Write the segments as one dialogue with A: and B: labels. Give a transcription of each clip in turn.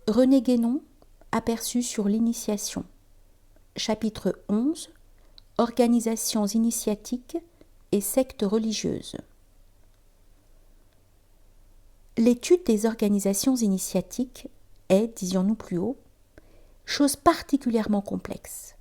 A: René Guénon, aperçu sur l'initiation. Chapitre 11. Organisations initiatiques et sectes religieuses. L'étude des organisations initiatiques est, disions-nous plus haut, chose particulièrement complexe.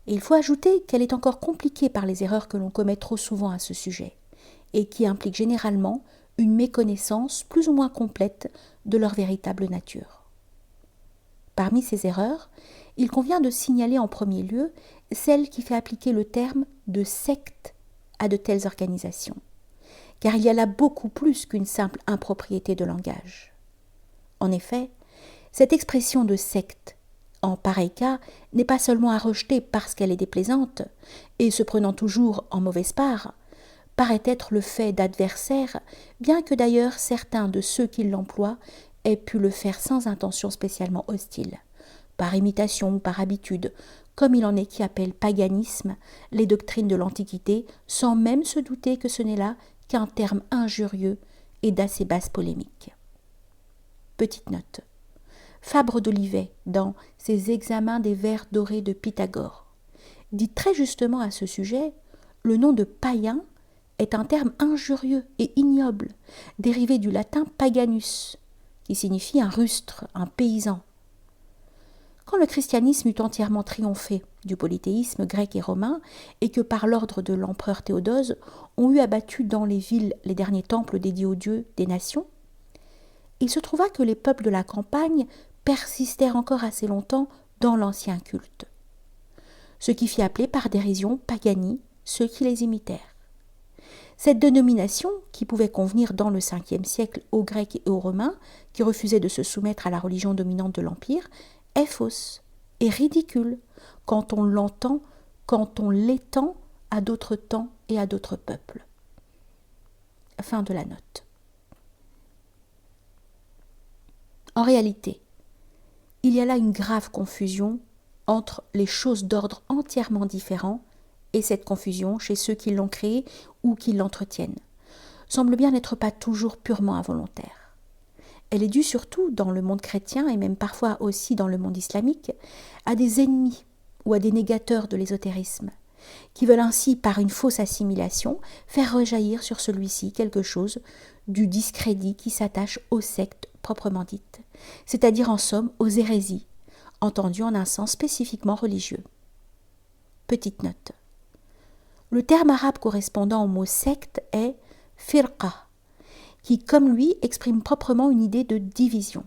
A: Et il faut ajouter qu'elle est encore compliquée par les erreurs que l'on commet trop souvent à ce sujet, et qui impliquent généralement une méconnaissance plus ou moins complète de leur véritable nature. Parmi ces erreurs, il convient de signaler en premier lieu celle qui fait appliquer le terme de secte à de telles organisations, car il y a là beaucoup plus qu'une simple impropriété de langage. En effet, cette expression de secte, en pareil cas, n'est pas seulement à rejeter parce qu'elle est déplaisante, et se prenant toujours en mauvaise part, paraît être le fait d'adversaires, bien que d'ailleurs certains de ceux qui l'emploient aient pu le faire sans intention spécialement hostile, par imitation ou par habitude, comme il en est qui appellent paganisme les doctrines de l'Antiquité, sans même se douter que ce n'est là qu'un terme injurieux et d'assez basse polémique. Petite note. Fabre d'Olivet, dans ses examens des vers dorés de Pythagore, dit très justement à ce sujet, le nom de païen est un terme injurieux et ignoble, dérivé du latin paganus, qui signifie un rustre, un paysan. Quand le christianisme eut entièrement triomphé du polythéisme grec et romain, et que par l'ordre de l'empereur Théodose, on eut abattu dans les villes les derniers temples dédiés aux dieux des nations, il se trouva que les peuples de la campagne persistèrent encore assez longtemps dans l'ancien culte, ce qui fit appeler par dérision pagani ceux qui les imitèrent. Cette dénomination, qui pouvait convenir dans le Ve siècle aux Grecs et aux Romains, qui refusaient de se soumettre à la religion dominante de l'Empire, est fausse et ridicule quand on l'étend à d'autres temps et à d'autres peuples. Fin de la note. En réalité, il y a là une grave confusion entre les choses d'ordre entièrement différent et cette confusion, chez ceux qui l'ont créée ou qui l'entretiennent, semble bien n'être pas toujours purement involontaire. Elle est due surtout, dans le monde chrétien et même parfois aussi dans le monde islamique, à des ennemis ou à des négateurs de l'ésotérisme, qui veulent ainsi, par une fausse assimilation, faire rejaillir sur celui-ci quelque chose du discrédit qui s'attache aux sectes proprement dites, c'est-à-dire en somme aux hérésies, entendues en un sens spécifiquement religieux. Petite note. Le terme arabe correspondant au mot secte est firqa, qui, comme lui, exprime proprement une idée de division.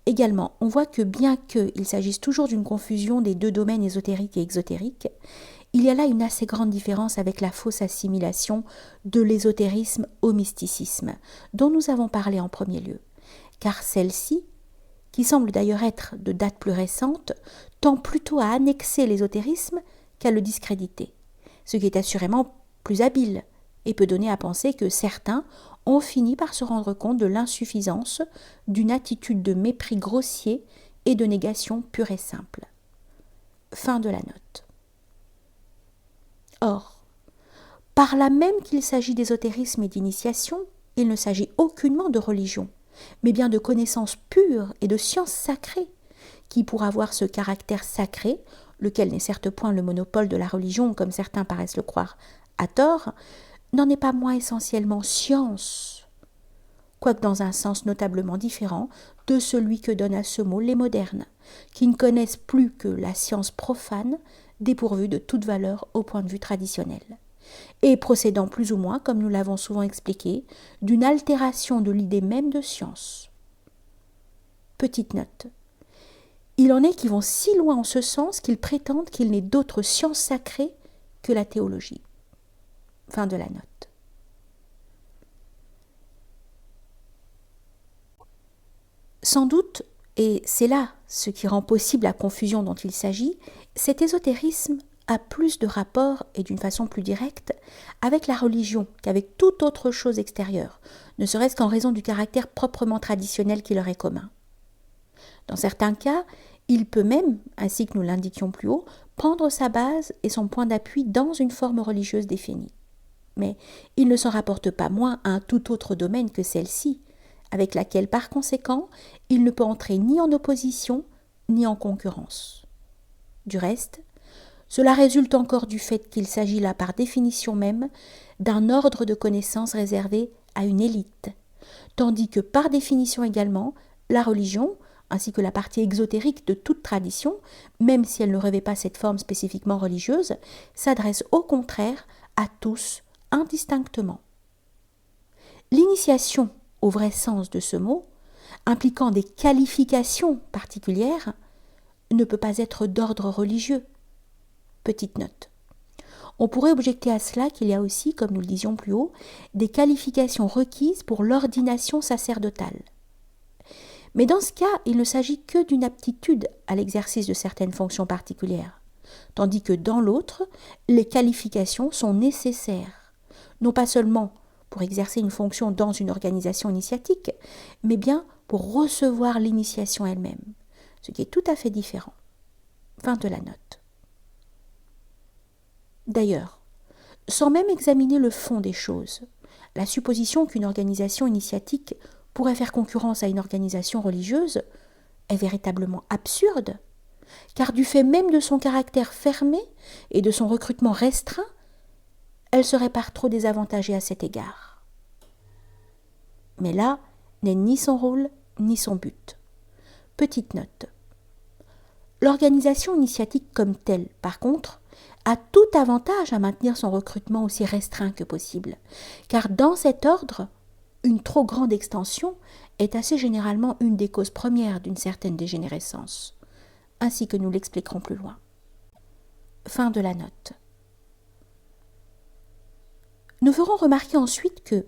A: Également, on voit que bien qu'il s'agisse toujours d'une confusion des deux domaines ésotériques et exotériques, il y a là une assez grande différence avec la fausse assimilation de l'ésotérisme au mysticisme, dont nous avons parlé en premier lieu, car celle-ci, qui semble d'ailleurs être de date plus récente, tend plutôt à annexer l'ésotérisme qu'à le discréditer, ce qui est assurément plus habile et peut donner à penser que certains ont fini par se rendre compte de l'insuffisance d'une attitude de mépris grossier et de négation pure et simple. Fin de la note. Or, par là même qu'il s'agit d'ésotérisme et d'initiation, il ne s'agit aucunement de religion, mais bien de connaissances pures et de sciences sacrées, qui, pour avoir ce caractère sacré, lequel n'est certes point le monopole de la religion, comme certains paraissent le croire à tort, n'en est pas moins essentiellement science, quoique dans un sens notablement différent de celui que donnent à ce mot les modernes, qui ne connaissent plus que la science profane, dépourvue de toute valeur au point de vue traditionnel, et procédant plus ou moins, comme nous l'avons souvent expliqué, d'une altération de l'idée même de science. Petite note. Il en est qui vont si loin en ce sens qu'ils prétendent qu'il n'est d'autre science sacrée que la théologie. Fin de la note. Sans doute, et c'est là ce qui rend possible la confusion dont il s'agit, cet ésotérisme a plus de rapport, et d'une façon plus directe, avec la religion qu'avec toute autre chose extérieure, ne serait-ce qu'en raison du caractère proprement traditionnel qui leur est commun. Dans certains cas, il peut même, ainsi que nous l'indiquions plus haut, prendre sa base et son point d'appui dans une forme religieuse définie. Mais il ne s'en rapporte pas moins à un tout autre domaine que celle-ci, avec laquelle par conséquent il ne peut entrer ni en opposition ni en concurrence. Du reste, cela résulte encore du fait qu'il s'agit là par définition même d'un ordre de connaissances réservé à une élite, tandis que par définition également, la religion, ainsi que la partie exotérique de toute tradition, même si elle ne revêt pas cette forme spécifiquement religieuse, s'adresse au contraire à tous indistinctement. L'initiation, au vrai sens de ce mot, impliquant des qualifications particulières, ne peut pas être d'ordre religieux. Petite note. On pourrait objecter à cela qu'il y a aussi, comme nous le disions plus haut, des qualifications requises pour l'ordination sacerdotale. Mais dans ce cas, il ne s'agit que d'une aptitude à l'exercice de certaines fonctions particulières, tandis que dans l'autre, les qualifications sont nécessaires, non pas seulement pour exercer une fonction dans une organisation initiatique, mais bien pour recevoir l'initiation elle-même, ce qui est tout à fait différent. Fin de la note. D'ailleurs, sans même examiner le fond des choses, la supposition qu'une organisation initiatique pourrait faire concurrence à une organisation religieuse est véritablement absurde, car du fait même de son caractère fermé et de son recrutement restreint, elle serait par trop désavantagée à cet égard. Mais là n'est ni son rôle ni son but. Petite note. L'organisation initiatique comme telle, par contre, a tout avantage à maintenir son recrutement aussi restreint que possible, car dans cet ordre, une trop grande extension est assez généralement une des causes premières d'une certaine dégénérescence, ainsi que nous l'expliquerons plus loin. Fin de la note. Nous ferons remarquer ensuite que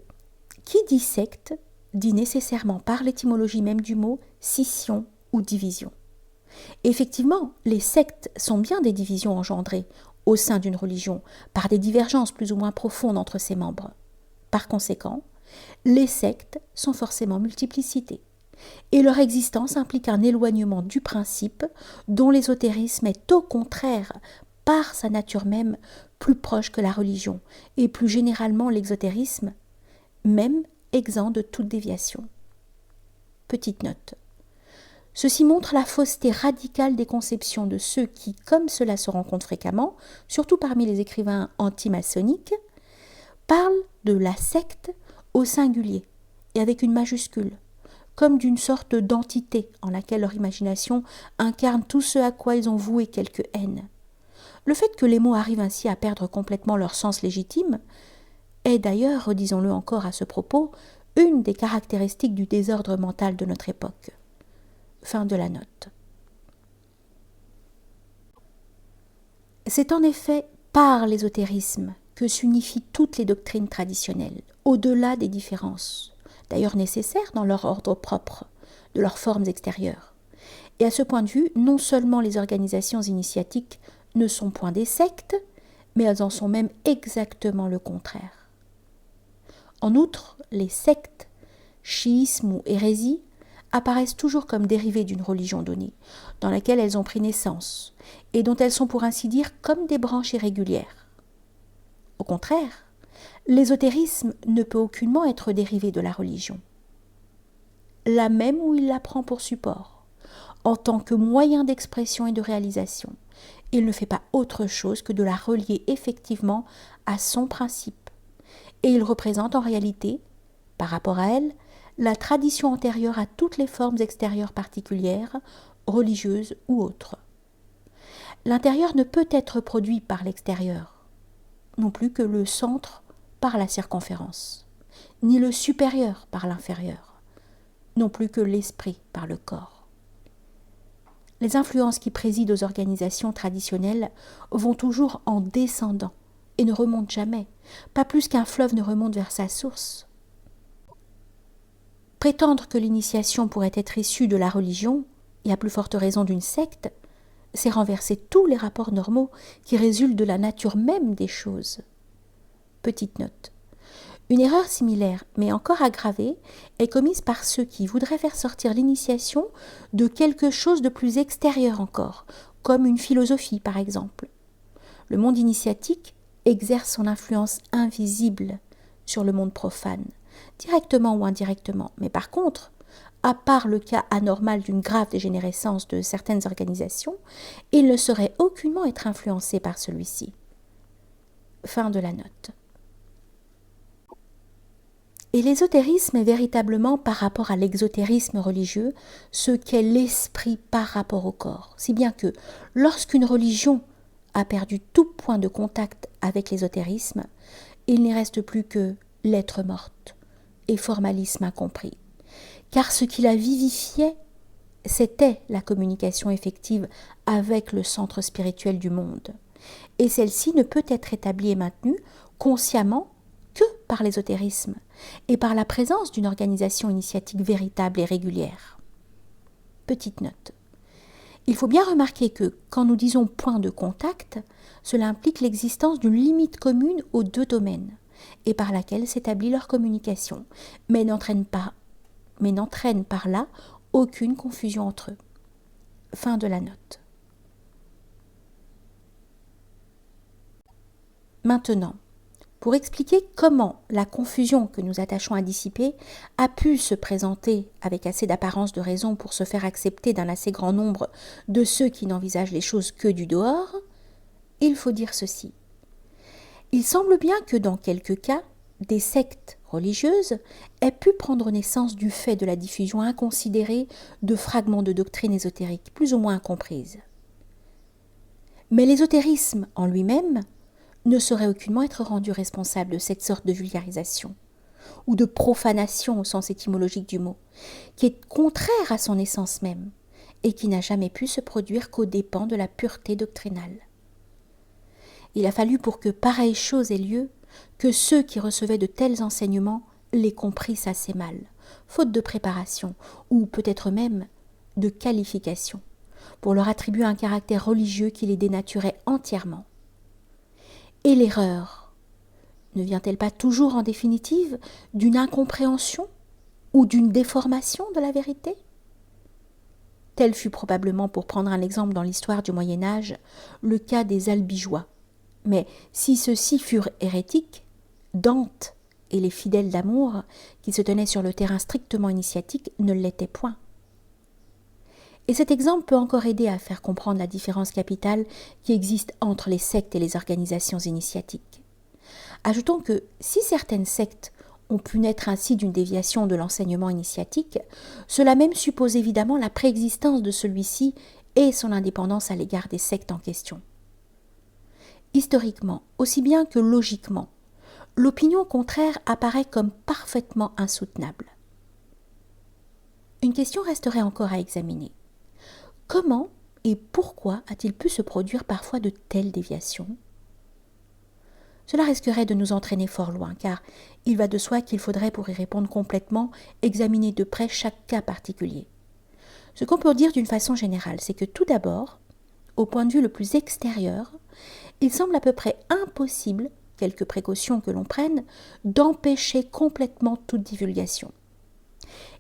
A: qui dit secte dit nécessairement par l'étymologie même du mot scission ou division. Effectivement, les sectes sont bien des divisions engendrées au sein d'une religion par des divergences plus ou moins profondes entre ses membres. Par conséquent, les sectes sont forcément multiplicitées, et leur existence implique un éloignement du principe dont l'ésotérisme est au contraire, par sa nature même, plus proche que la religion, et plus généralement l'exotérisme, même exempt de toute déviation. Petite note. Ceci montre la fausseté radicale des conceptions de ceux qui, comme cela se rencontre fréquemment, surtout parmi les écrivains anti-maçonniques, parlent de la secte au singulier et avec une majuscule, comme d'une sorte d'entité en laquelle leur imagination incarne tout ce à quoi ils ont voué quelque haine. Le fait que les mots arrivent ainsi à perdre complètement leur sens légitime est d'ailleurs, redisons-le encore à ce propos, une des caractéristiques du désordre mental de notre époque. Fin de la note. C'est en effet par l'ésotérisme que s'unifient toutes les doctrines traditionnelles, au-delà des différences, d'ailleurs nécessaires dans leur ordre propre, de leurs formes extérieures. Et à ce point de vue, non seulement les organisations initiatiques ne sont point des sectes, mais elles en sont même exactement le contraire. En outre, les sectes, chiisme ou hérésie, apparaissent toujours comme dérivées d'une religion donnée, dans laquelle elles ont pris naissance, et dont elles sont pour ainsi dire comme des branches irrégulières. Au contraire, l'ésotérisme ne peut aucunement être dérivé de la religion. Là même où il la prend pour support, en tant que moyen d'expression et de réalisation, il ne fait pas autre chose que de la relier effectivement à son principe, et il représente en réalité, par rapport à elle, la tradition antérieure à toutes les formes extérieures particulières, religieuses ou autres. L'intérieur ne peut être produit par l'extérieur, non plus que le centre par la circonférence, ni le supérieur par l'inférieur, non plus que l'esprit par le corps. Les influences qui président aux organisations traditionnelles vont toujours en descendant et ne remontent jamais, pas plus qu'un fleuve ne remonte vers sa source. Prétendre que l'initiation pourrait être issue de la religion, et à plus forte raison d'une secte, c'est renverser tous les rapports normaux qui résultent de la nature même des choses. Petite note. Une erreur similaire, mais encore aggravée, est commise par ceux qui voudraient faire sortir l'initiation de quelque chose de plus extérieur encore, comme une philosophie par exemple. Le monde initiatique exerce son influence invisible sur le monde profane, directement ou indirectement. Mais par contre, à part le cas anormal d'une grave dégénérescence de certaines organisations, il ne saurait aucunement être influencé par celui-ci. Fin de la note. Et l'ésotérisme est véritablement par rapport à l'exotérisme religieux ce qu'est l'esprit par rapport au corps. Si bien que lorsqu'une religion a perdu tout point de contact avec l'ésotérisme, il n'y reste plus que l'être morte et formalisme incompris. Car ce qui la vivifiait, c'était la communication effective avec le centre spirituel du monde. Et celle-ci ne peut être établie et maintenue consciemment que par l'ésotérisme et par la présence d'une organisation initiatique véritable et régulière. Petite note. Il faut bien remarquer que, quand nous disons point de contact, cela implique l'existence d'une limite commune aux deux domaines, et par laquelle s'établit leur communication, mais n'entraîne par là aucune confusion entre eux. Fin de la note. Maintenant, pour expliquer comment la confusion que nous attachons à dissiper a pu se présenter avec assez d'apparence de raison pour se faire accepter d'un assez grand nombre de ceux qui n'envisagent les choses que du dehors, il faut dire ceci. Il semble bien que dans quelques cas, des sectes religieuses aient pu prendre naissance du fait de la diffusion inconsidérée de fragments de doctrines ésotériques plus ou moins incomprises. Mais l'ésotérisme en lui-même ne saurait aucunement être rendu responsable de cette sorte de vulgarisation ou de profanation au sens étymologique du mot, qui est contraire à son essence même et qui n'a jamais pu se produire qu'aux dépens de la pureté doctrinale. Il a fallu pour que pareille chose ait lieu que ceux qui recevaient de tels enseignements les comprissent assez mal, faute de préparation ou peut-être même de qualification, pour leur attribuer un caractère religieux qui les dénaturait entièrement. Et l'erreur ne vient-elle pas toujours en définitive d'une incompréhension ou d'une déformation de la vérité ? Tel fut probablement, pour prendre un exemple dans l'histoire du Moyen-Âge, le cas des Albigeois. Mais si ceux-ci furent hérétiques, Dante et les fidèles d'amour, qui se tenaient sur le terrain strictement initiatique, ne l'étaient point. Et cet exemple peut encore aider à faire comprendre la différence capitale qui existe entre les sectes et les organisations initiatiques. Ajoutons que si certaines sectes ont pu naître ainsi d'une déviation de l'enseignement initiatique, cela même suppose évidemment la préexistence de celui-ci et son indépendance à l'égard des sectes en question. Historiquement, aussi bien que logiquement, l'opinion contraire apparaît comme parfaitement insoutenable. Une question resterait encore à examiner. Comment et pourquoi a-t-il pu se produire parfois de telles déviations ? Cela risquerait de nous entraîner fort loin, car il va de soi qu'il faudrait, pour y répondre complètement, examiner de près chaque cas particulier. Ce qu'on peut dire d'une façon générale, c'est que tout d'abord, au point de vue le plus extérieur, il semble à peu près impossible, quelque précaution que l'on prenne, d'empêcher complètement toute divulgation.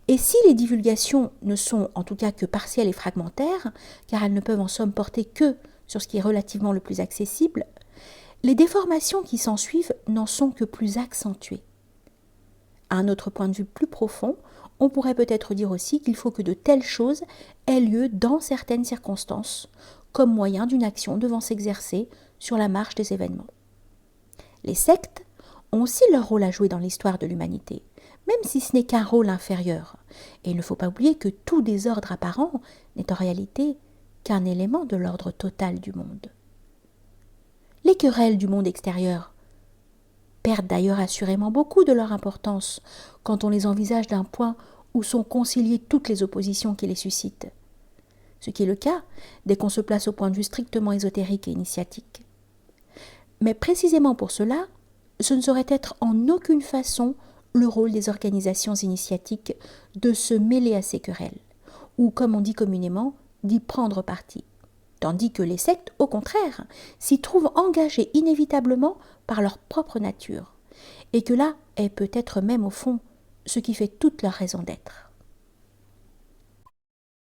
A: Et si les divulgations ne sont en tout cas que partielles et fragmentaires, car elles ne peuvent en somme porter que sur ce qui est relativement le plus accessible, les déformations qui s'ensuivent n'en sont que plus accentuées. À un autre point de vue plus profond, on pourrait peut-être dire aussi qu'il faut que de telles choses aient lieu dans certaines circonstances, comme moyen d'une action devant s'exercer sur la marche des événements. Les sectes ont aussi leur rôle à jouer dans l'histoire de l'humanité, même si ce n'est qu'un rôle inférieur. Et il ne faut pas oublier que tout désordre apparent n'est en réalité qu'un élément de l'ordre total du monde. Les querelles du monde extérieur perdent d'ailleurs assurément beaucoup de leur importance quand on les envisage d'un point où sont conciliées toutes les oppositions qui les suscitent. Ce qui est le cas dès qu'on se place au point de vue strictement ésotérique et initiatique. Mais précisément pour cela, ce ne saurait être en aucune façon le rôle des organisations initiatiques de se mêler à ces querelles, ou comme on dit communément, d'y prendre parti. Tandis que les sectes, au contraire, s'y trouvent engagées inévitablement par leur propre nature, et que là est peut-être même au fond ce qui fait toute leur raison d'être.